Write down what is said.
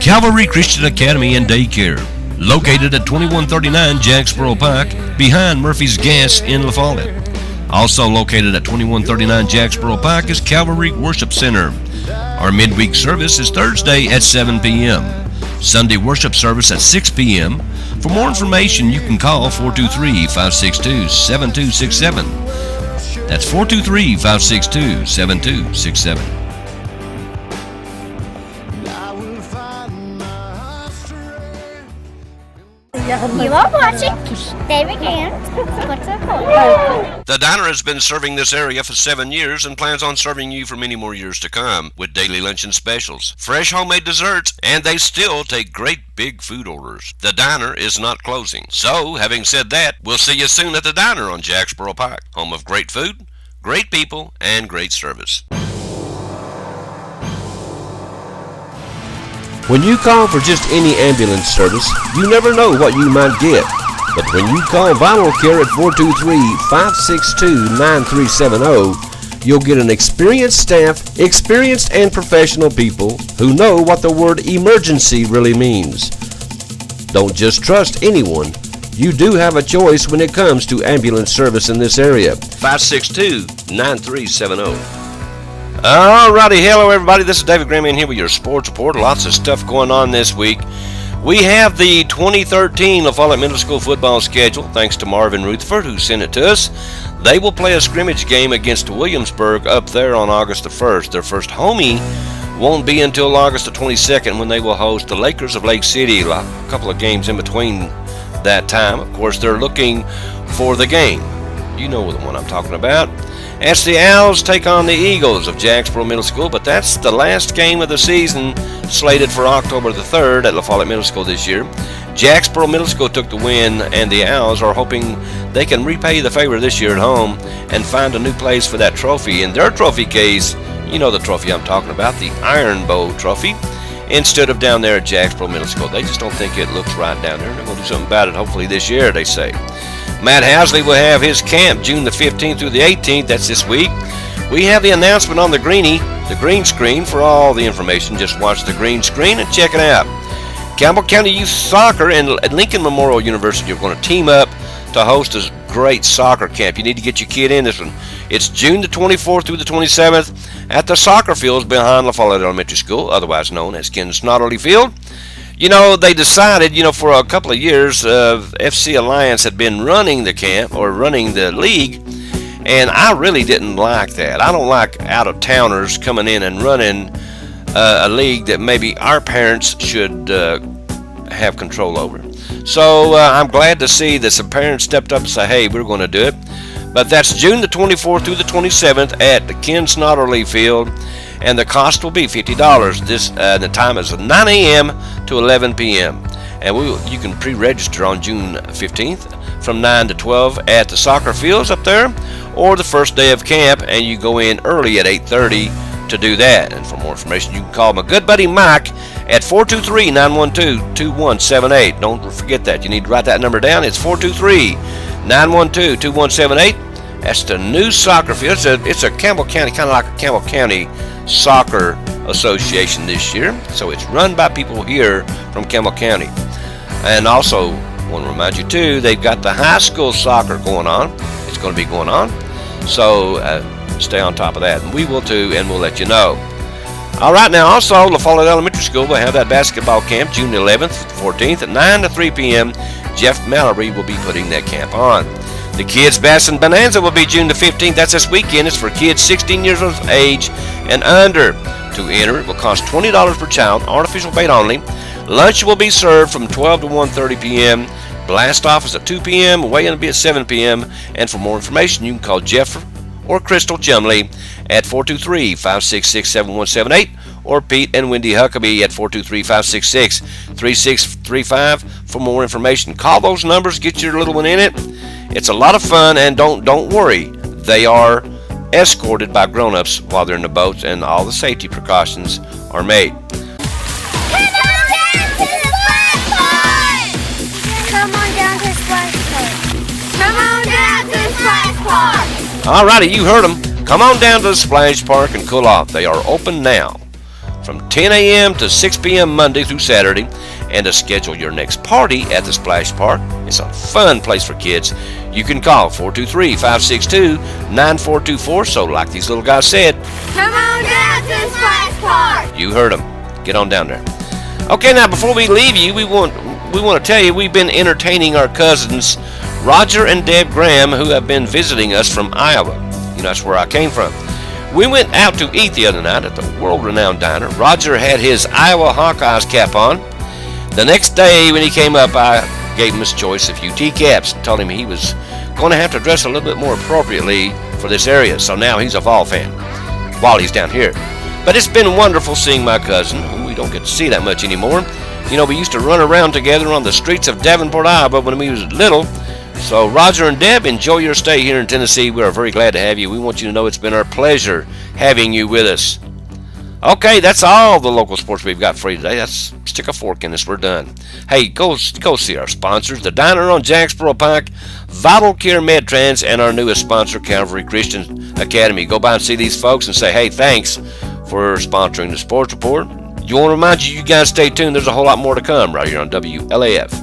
Calvary Christian Academy and Daycare, located at 2139 Jacksboro Pike, behind Murphy's Gas in La Follette. Also located at 2139 Jacksboro Pike is Calvary Worship Center. Our midweek service is Thursday at 7 p.m. Sunday worship service at 6 p.m. For more information, you can call 423-562-7267. That's 423-562-7267. You are watching David Gann's The Diner has been serving this area for 7 years and plans on serving you for many more years to come with daily luncheon specials, fresh homemade desserts, and they still take great big food orders. The Diner is not closing. So, having said that, we'll see you soon at the Diner on Jacksboro Pike, home of great food, great people, and great service. When you call for just any ambulance service, you never know what you might get. But when you call Vital Care at 423-562-9370, you'll get an experienced staff, experienced and professional people who know what the word emergency really means. Don't just trust anyone. You do have a choice when it comes to ambulance service in this area. 562-9370. Alrighty, hello everybody, this is David Graham here with your sports report. Lots of stuff going on this week. We have the 2013 La Follette Middle School football schedule, thanks to Marvin Rutherford who sent it to us. They will play a scrimmage game against Williamsburg up there on August the 1st. Their first homie won't be until August the 22nd when they will host the Lakers of Lake City. A couple of games in between that time. Of course, they're looking for the game. You know the one I'm talking about. As the Owls take on the Eagles of Jacksboro Middle School, but that's the last game of the season slated for October the 3rd at La Follette Middle School this year. Jacksboro Middle School took the win, and the Owls are hoping they can repay the favor this year at home and find a new place for that trophy. In their trophy case, you know the trophy I'm talking about, the Iron Bowl trophy, instead of down there at Jacksboro Middle School. They just don't think it looks right down there. They're going to do something about it hopefully this year, they say. Matt Housley will have his camp June the 15th through the 18th. That's this week. We have the announcement on the green screen. For all the information, just watch the green screen and check it out. Campbell County Youth Soccer and Lincoln Memorial University are going to team up to host a great soccer camp. You need to get your kid in this one. It's June the 24th through the 27th at the soccer fields behind La Follette Elementary School, otherwise known as Ken Snodderly Field. You know, they decided, for a couple of years, FC Alliance had been running the camp, or running the league, and I really didn't like that. I don't like out-of-towners coming in and running a league that maybe our parents should have control over. So I'm glad to see that some parents stepped up and said, hey, we're going to do it. But that's June the 24th through the 27th at the Ken Snodderly Field. And the cost will be $50. The time is 9 a.m. to 11 p.m. And you can pre-register on June 15th from 9 to 12 at the soccer fields up there, or the first day of camp, and you go in early at 8:30 to do that. And for more information, you can call my good buddy Mike at 423-912-2178. Don't forget that. You need to write that number down. It's 423-912-2178. That's the new soccer field. It's a Campbell County, kind of like a Campbell County Soccer Association this year. So it's run by people here from Campbell County. And also, I want to remind you too, they've got the high school soccer going on. It's going to be going on. So stay on top of that. And we will too, and we'll let you know. All right, now also, La Follette Elementary School will have that basketball camp June 11th, 14th at 9 to 3 p.m. Jeff Mallory will be putting that camp on. The Kids Bass and Bonanza will be June the 15th. That's this weekend. It's for kids 16 years of age and under. To enter, it will cost $20 per child, artificial bait only. Lunch will be served from 12 to 1:30 p.m. Blast off is at 2 p.m. Weigh-in will be at 7 p.m. And for more information, you can call Jeff or Crystal Chumley at 423-566-7178 or Pete and Wendy Huckabee at 423-566-3635 for more information. Call those numbers, get your little one in it. It's a lot of fun, and don't worry. They are escorted by grown-ups while they're in the boats, and all the safety precautions are made. Come on down to the splash park. Come on down to the splash park. Alrighty, you heard them. Come on down to the splash park and cool off. They are open now. from 10 a.m. to 6 p.m. Monday through Saturday. And to schedule your next party at the Splash Park, it's a fun place for kids, you can call 423-562-9424. So like these little guys said, come on down to the Splash Park. You heard them. Get on down there. Okay, now before we leave you, we want to tell you we've been entertaining our cousins Roger and Deb Graham, who have been visiting us from Iowa. You know, that's where I came from. We went out to eat the other night at the world-renowned diner. Roger had his Iowa Hawkeyes cap on. The next day when he came up, I gave him his choice of UT caps and told him he was going to have to dress a little bit more appropriately for this area. So now he's a Vol fan while he's down here. But it's been wonderful seeing my cousin, whom we don't get to see that much anymore. You know, we used to run around together on the streets of Davenport, Iowa when we was little. So Roger and Deb, enjoy your stay here in Tennessee. We are very glad to have you. We want you to know it's been our pleasure having you with us. Okay, that's all the local sports we've got for you today. Let's stick a fork in this. We're done. Hey, go see our sponsors, the Diner on Jacksboro Pike, Vital Care MedTrans, and our newest sponsor, Calvary Christian Academy. Go by and see these folks and say, hey, thanks for sponsoring the Sports Report. You want to remind you guys stay tuned. There's a whole lot more to come right here on WLAF.